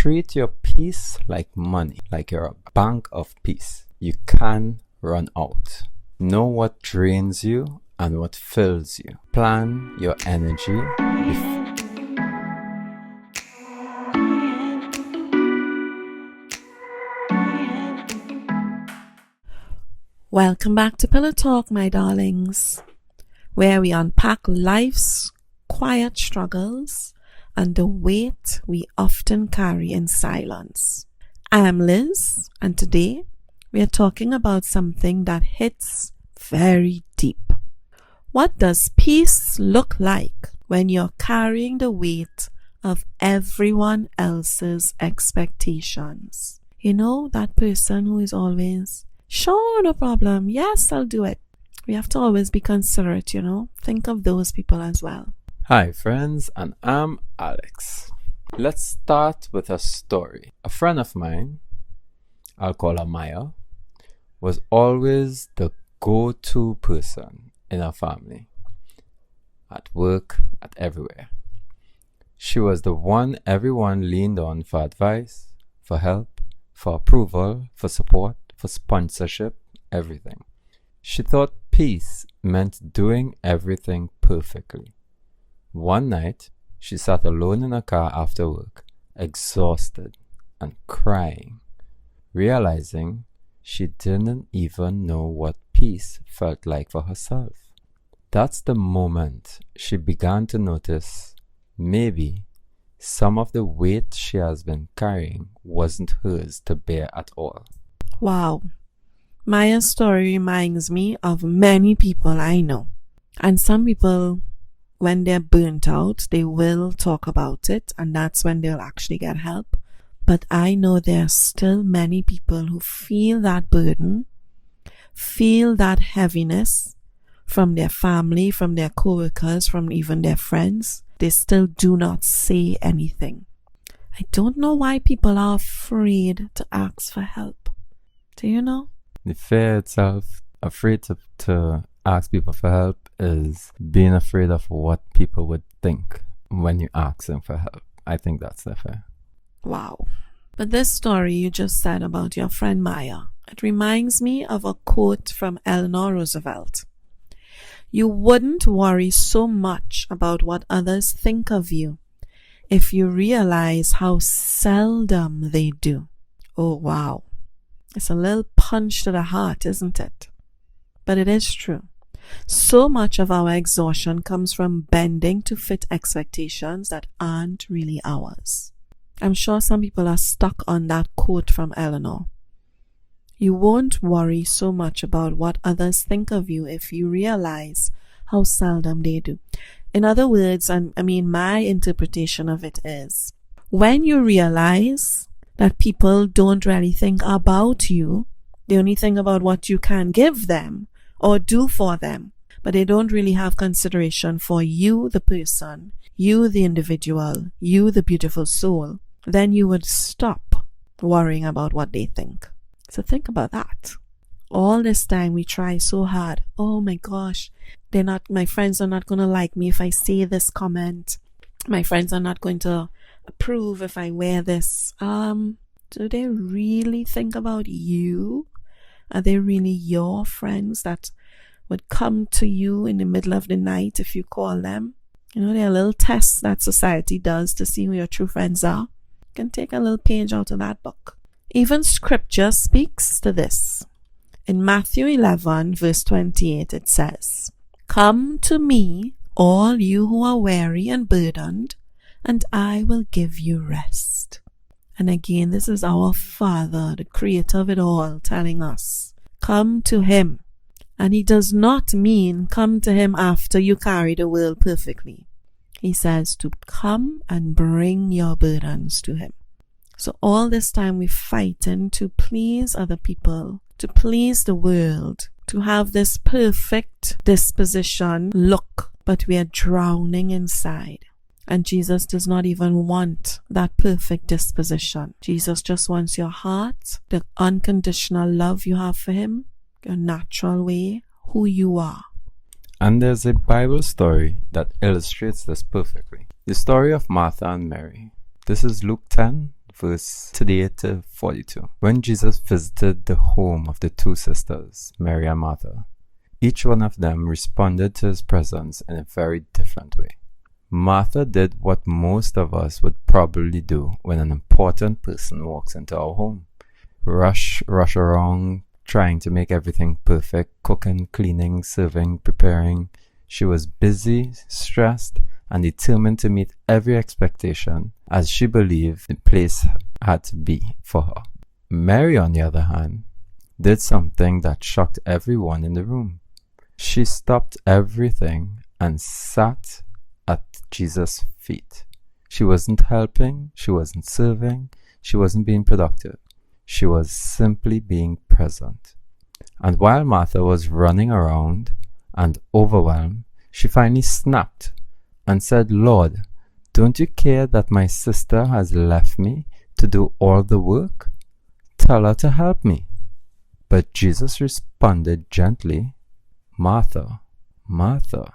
treat your peace like money, like you're a bank of peace. You can run out. Know what drains you and what fills you. Plan your energy Welcome back to pill0talk, my darlings, where we unpack life's quiet struggles and the weight we often carry in silence. I'm Liz, and today we are talking about something that hits very deep. What does peace look like when you're carrying the weight of everyone else's expectations? You know, that person who is always, sure, no problem, yes, I'll do it. We have to always be considerate, you know. Think of those people as well. Hi friends, and I'm Alex. Let's start with a story. A friend of mine, I'll call her Maya, was always the go-to person in our family. At work, at everywhere. She was the one everyone leaned on for advice, for help, for approval, for support, for sponsorship, everything. She thought peace meant doing everything perfectly. One night, she sat alone in a car after work, exhausted and crying, realizing she didn't even know what peace felt like for herself. That's the moment she began to notice maybe some of the weight she has been carrying wasn't hers to bear at all. Wow. Maya's story reminds me of many people I know. And some people, when they're burnt out, they will talk about it, and that's when they'll actually get help. But I know there are still many people who feel that burden, feel that heaviness from their family, from their co-workers, from even their friends. They still do not say anything. I don't know why people are afraid to ask for help. Do you know? The fear itself, afraid to ask people for help, is being afraid of what people would think when you ask them for help. I think that's the fear. Wow. But this story you just said about your friend Maya, it reminds me of a quote from Eleanor Roosevelt. You wouldn't worry so much about what others think of you if you realize how seldom they do. Oh, wow. It's a little punch to the heart, isn't it? But it is true. So much of our exhaustion comes from bending to fit expectations that aren't really ours. I'm sure some people are stuck on that quote from Eleanor. You won't worry so much about what others think of you if you realize how seldom they do. In other words, my interpretation of it is, when you realize that people don't really think about you, they only think about what you can give them or do for them, but they don't really have consideration for you, the person, you, the individual, you, the beautiful soul, then you would stop worrying about what they think. So think about that. All this time we try so hard. Oh my gosh, my friends are not going to like me if I say this comment. My friends are not going to approve if I wear this. Do they really think about you? Are they really your friends that would come to you in the middle of the night if you call them? You know, there are little tests that society does to see who your true friends are. You can take a little page out of that book. Even scripture speaks to this. In Matthew 11 verse 28 it says, "Come to me, all you who are weary and burdened, and I will give you rest." And again, this is our Father, the creator of it all, telling us, come to him. And he does not mean come to him after you carry the world perfectly. He says to come and bring your burdens to him. So all this time we're fighting to please other people, to please the world, to have this perfect disposition look, but we are drowning inside. And Jesus does not even want that perfect disposition. Jesus just wants your heart, the unconditional love you have for him, your natural way, who you are. And there's a Bible story that illustrates this perfectly. The story of Martha and Mary. This is Luke 10, verse 38 to 42. When Jesus visited the home of the two sisters, Mary and Martha, each one of them responded to his presence in a very different way. Martha did what most of us would probably do when an important person walks into our home. Rush around, trying to make everything perfect, cooking, cleaning, serving, preparing. She was busy, stressed, and determined to meet every expectation as she believed the place had to be for her. Mary, on the other hand, did something that shocked everyone in the room. She stopped everything and sat at Jesus' feet. She wasn't helping, she wasn't serving, she wasn't being productive. She was simply being present. And while Martha was running around and overwhelmed, she finally snapped and said, "Lord, don't you care that my sister has left me to do all the work? Tell her to help me." But Jesus responded gently, "Martha, Martha,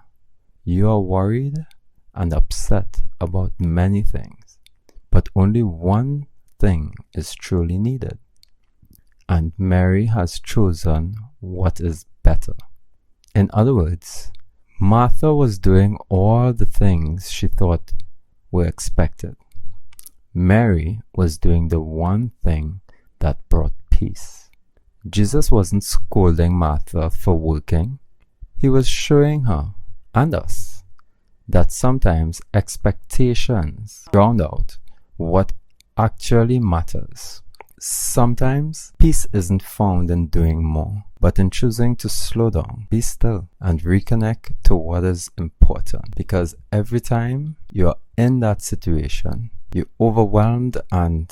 you are worried and upset about many things, but only one thing is truly needed. And Mary has chosen what is better." In other words, Martha was doing all the things she thought were expected. Mary was doing the one thing that brought peace. Jesus wasn't scolding Martha for working. He was showing her and us that sometimes expectations drown out what actually matters. Sometimes peace isn't found in doing more, but in choosing to slow down, be still, and reconnect to what is important. Because every time you're in that situation, you're overwhelmed and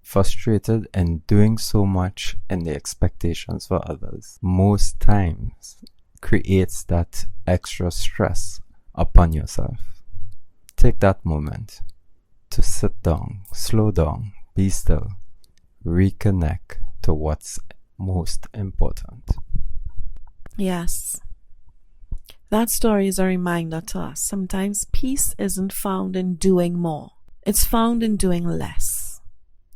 frustrated in doing so much in the expectations for others. Most times creates that extra stress upon yourself. Take that moment to sit down, slow down, be still, reconnect to what's most important. Yes. That story is a reminder to us. Sometimes peace isn't found in doing more. It's found in doing less.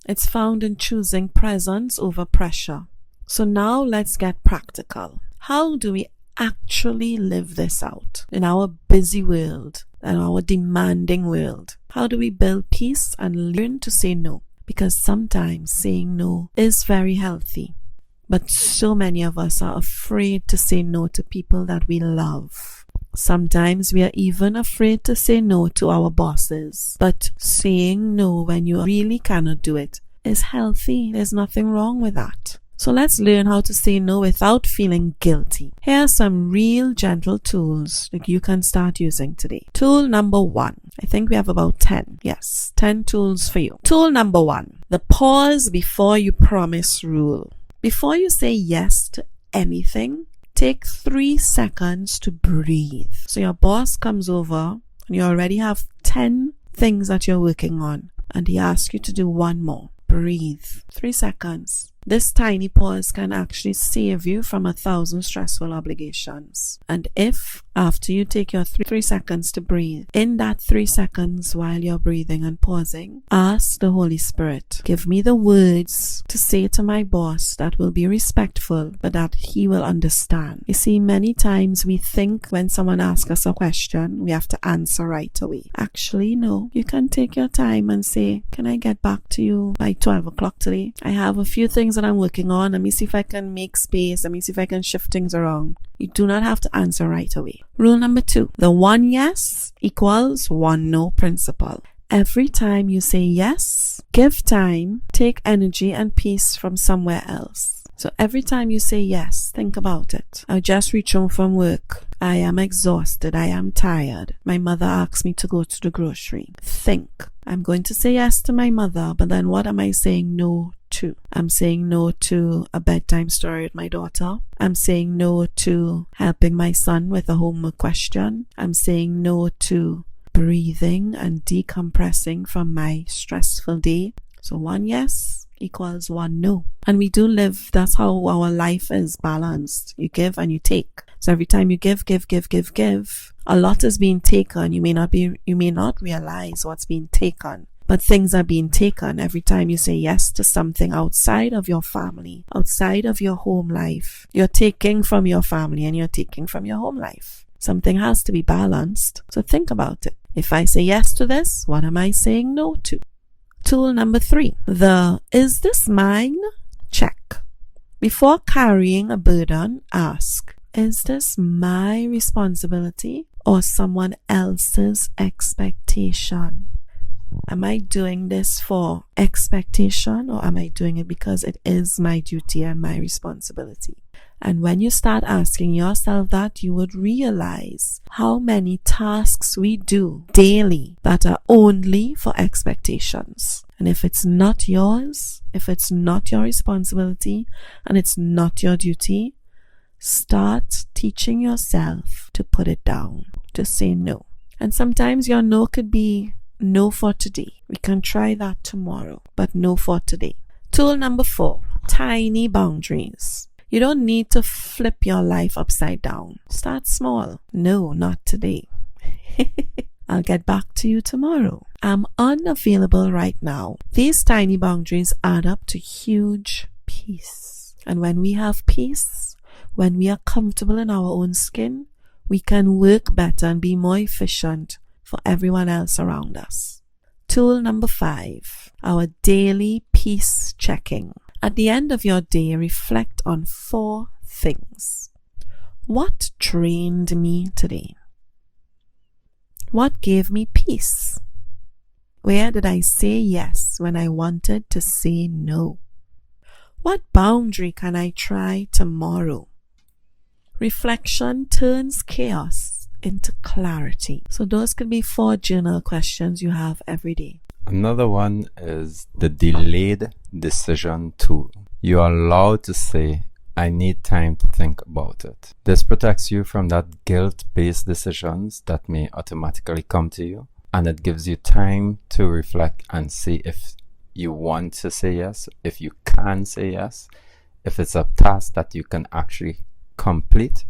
It's found in choosing presence over pressure. So now let's get practical. How do we actually live this out in our busy world and our demanding world? How do we build peace and learn to say no? Because sometimes saying no is very healthy. But so many of us are afraid to say no to people that we love. Sometimes we are even afraid to say no to our bosses. But saying no when you really cannot do it is healthy. There's nothing wrong with that. So let's learn how to say no without feeling guilty. Here are some real gentle tools that you can start using today. Tool number 1. I think we have about 10. Yes, 10 tools for you. Tool number 1. The pause before you promise rule. Before you say yes to anything, take 3 seconds to breathe. So your boss comes over and you already have 10 things that you're working on and he asks you to do one more. Breathe. 3 seconds. This tiny pause can actually save you from 1,000 stressful obligations. And if, after you take your 3 seconds to breathe, in that 3 seconds while you're breathing and pausing, ask the Holy Spirit, give me the words to say to my boss that will be respectful, but that he will understand. You see, many times we think when someone asks us a question, we have to answer right away. Actually, no. You can take your time and say, can I get back to you by 12 o'clock today? I have a few things that I'm working on. Let me see if I can make space. Let me see if I can shift things around. You do not have to answer right away. Rule number 2. The 1 yes equals 1 no principle. Every time you say yes, give time, take energy and peace from somewhere else. So every time you say yes, think about it. I just reached home from work. I am exhausted. I am tired. My mother asked me to go to the grocery. Think. I'm going to say yes to my mother, but then what am I saying no to? I'm saying no to a bedtime story with my daughter. I'm saying no to helping my son with a homework question. I'm saying no to breathing and decompressing from my stressful day. So 1 yes equals 1 no. And we do live, that's how our life is balanced. You give and you take. So every time you give, a lot is being taken. You may not realize what's being taken. but things are being taken every time you say yes to something outside of your family, outside of your home life. You're taking from your family and you're taking from your home life. Something has to be balanced. So think about it. If I say yes to this, what am I saying no to? Tool number 3, the is this mine? Check. Before carrying a burden, ask, is this my responsibility or someone else's expectation? Am I doing this for expectation, or am I doing it because it is my duty and my responsibility? And when you start asking yourself that, you would realize how many tasks we do daily that are only for expectations. And if it's not yours, if it's not your responsibility, and it's not your duty, start teaching yourself to put it down, to say no. And sometimes your no could be no for today. We can try that tomorrow, but no for today. Tool number 4, tiny boundaries. You don't need to flip your life upside down. Start small. No, not today. I'll get back to you tomorrow. I'm unavailable right now. These tiny boundaries add up to huge peace. And when we have peace, when we are comfortable in our own skin, we can work better and be more efficient for everyone else around us. Tool number 5, our daily peace checking. At the end of your day, reflect on 4 things. What drained me today? What gave me peace? Where did I say yes when I wanted to say no? What boundary can I try tomorrow? Reflection turns chaos into clarity. So those could be 4 journal questions you have every day. Another one is the delayed decision tool. You are allowed to say, I need time to think about it. This protects you from that guilt-based decisions that may automatically come to you. And it gives you time to reflect and see if you want to say yes, if you can say yes, if it's a task that you can actually complete,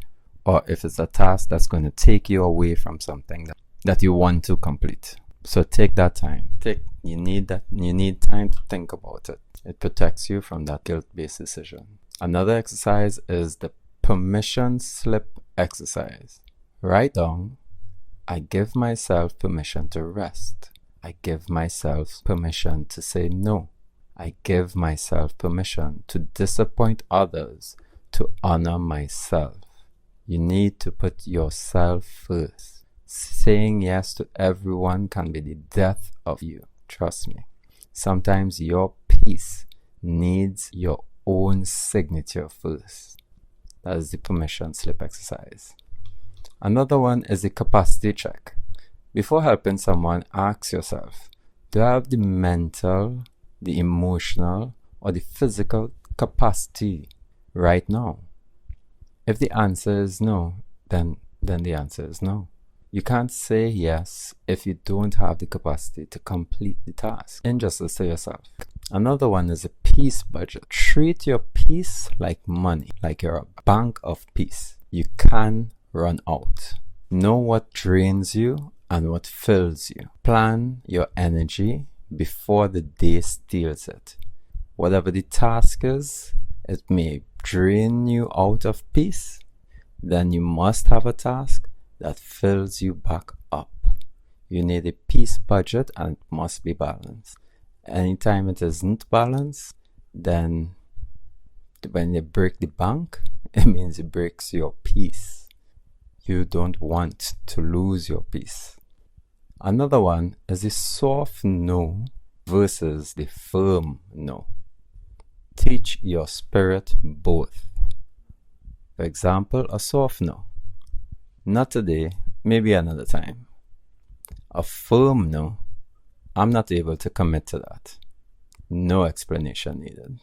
or if it's a task that's going to take you away from something that you want to complete. So take that time. You need time to think about it. It protects you from that guilt-based decision. Another exercise is the permission slip exercise. Write down, I give myself permission to rest. I give myself permission to say no. I give myself permission to disappoint others, to honor myself. You need to put yourself first. Saying yes to everyone can be the death of you. Trust me. Sometimes your peace needs your own signature first. That is the permission slip exercise. Another one is the capacity check. Before helping someone, ask yourself, do I have the mental, the emotional, or the physical capacity right now? If the answer is no, then the answer is no. You can't say yes if you don't have the capacity to complete the task. Injustice to yourself. Another one is a peace budget. Treat your peace like money, like you're a bank of peace. You can run out. Know what drains you and what fills you. Plan your energy before the day steals it. Whatever the task is, it may drain you out of peace. Then you must have a task that fills you back up. You need a peace budget and it must be balanced. Anytime it isn't balanced, then when you break the bank, it means it breaks your peace. You don't want to lose your peace. Another one is the soft no versus the firm no. Teach your spirit both. For example, a soft no. Not today, maybe another time. A firm no. I'm not able to commit to that. No explanation needed.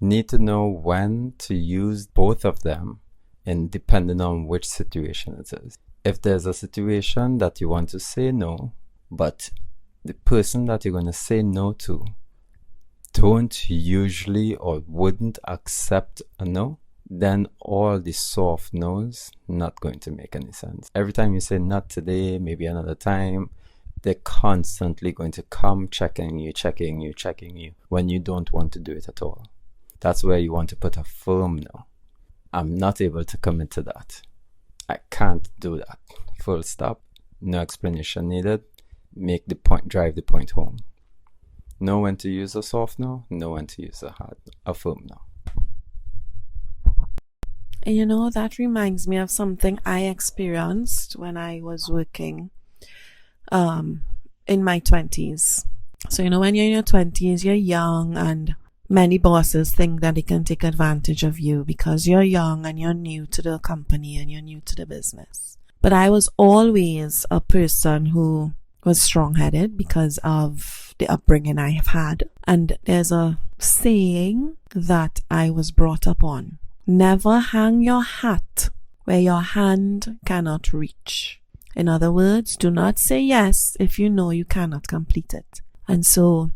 Need to know when to use both of them and depending on which situation it is. If there's a situation that you want to say no, but the person that you're going to say no to don't usually or wouldn't accept a no, then all the soft no's not going to make any sense. Every time you say not today, maybe another time, They're constantly going to come checking you when you don't want to do it at all. That's where you want to put a firm no. I'm not able to commit to that. I can't do that. Full stop. No explanation needed. Make the point, drive the point home. Know when to use a soft no, know when to use a firm no. And you know, that reminds me of something I experienced when I was working in my 20s. So, you know, when you're in your 20s, you're young, and many bosses think that they can take advantage of you because you're young and you're new to the company and you're new to the business. But I was always a person who was strong-headed because of the upbringing I have had. And there's a saying that I was brought up on. Never hang your hat where your hand cannot reach. In other words, do not say yes if you know you cannot complete it. And so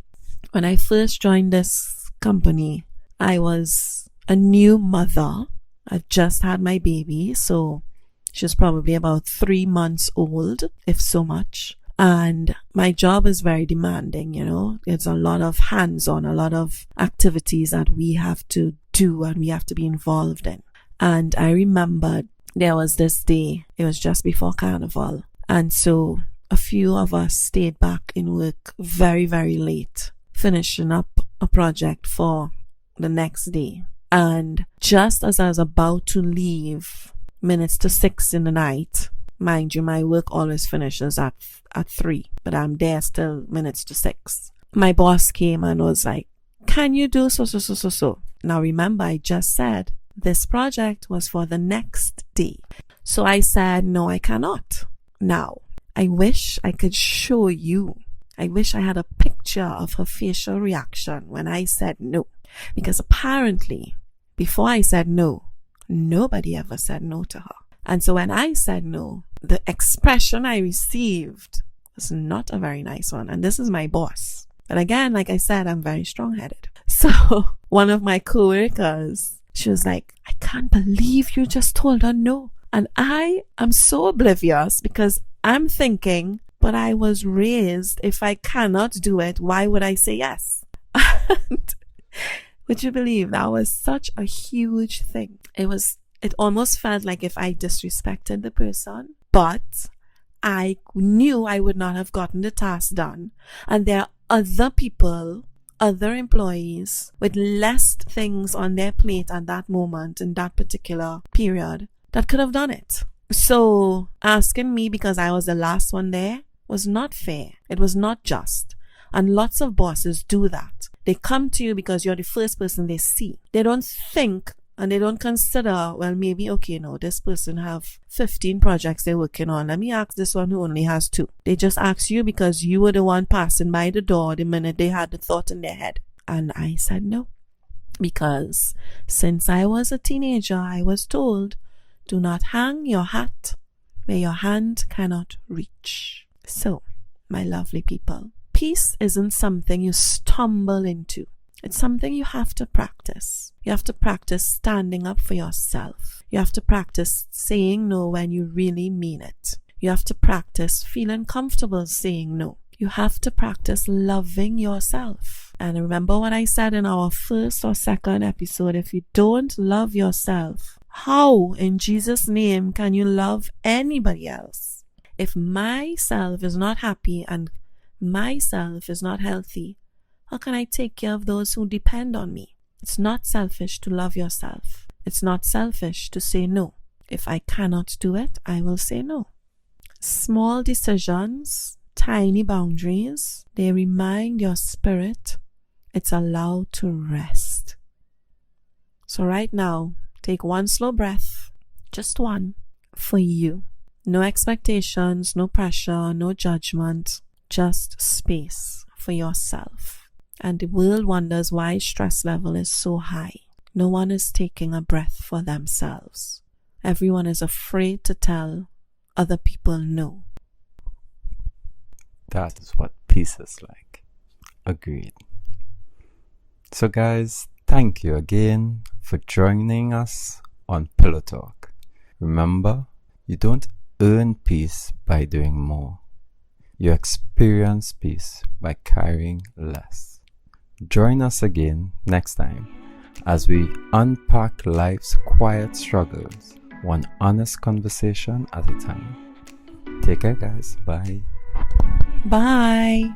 when I first joined this company, I was a new mother. I just had my baby, so she was probably about 3 months old, if so much. And my job is very demanding, you know. It's a lot of hands-on, a lot of activities that we have to do and we have to be involved in. And I remembered there was this day, it was just before Carnival. And so a few of us stayed back in work very, very late, finishing up a project for the next day. And just as I was about to leave, minutes to 6 in the night, mind you, my work always finishes at 3, but I'm there still minutes to 6. My boss came and was like, can you do so? Now remember, I just said this project was for the next day. So I said, no, I cannot. Now, I wish I could show you. I wish I had a picture of her facial reaction when I said no. Because apparently, before I said no, nobody ever said no to her. And so when I said no, the expression I received was not a very nice one. And this is my boss. But again, like I said, I'm very strong-headed. So one of my coworkers, she was like, I can't believe you just told her no. And I am so oblivious because I'm thinking, but I was raised, if I cannot do it, why would I say yes? And would you believe that was such a huge thing? It almost felt like if I disrespected the person, but I knew I would not have gotten the task done. And there are other people, other employees with less things on their plate at that moment in that particular period that could have done it. So asking me because I was the last one there was not fair. It was not just. And lots of bosses do that. They come to you because you're the first person they see. They don't think and they don't consider, well, maybe, okay, no, this person have 15 projects they're working on. Let me ask this one who only has 2. They just ask you because you were the one passing by the door the minute they had the thought in their head. And I said no. Because since I was a teenager, I was told, do not hang your hat where your hand cannot reach. So, my lovely people, peace isn't something you stumble into. It's something you have to practice. You have to practice standing up for yourself. You have to practice saying no when you really mean it. You have to practice feeling comfortable saying no. You have to practice loving yourself. And remember what I said in our first or second episode, if you don't love yourself, how in Jesus' name can you love anybody else? If myself is not happy and myself is not healthy, how can I take care of those who depend on me? It's not selfish to love yourself. It's not selfish to say no. If I cannot do it, I will say no. Small decisions, tiny boundaries, they remind your spirit it's allowed to rest. So right now, take one slow breath, just one, for you. No expectations, no pressure, no judgment, just space for yourself. And the world wonders why stress level is so high. No one is taking a breath for themselves. Everyone is afraid to tell other people no. That is what peace is like. Agreed. So guys, thank you again for joining us on pill0talk. Remember, you don't earn peace by doing more. You experience peace by carrying less. Join us again next time as we unpack life's quiet struggles, one honest conversation at a time. Take care, guys. Bye. Bye.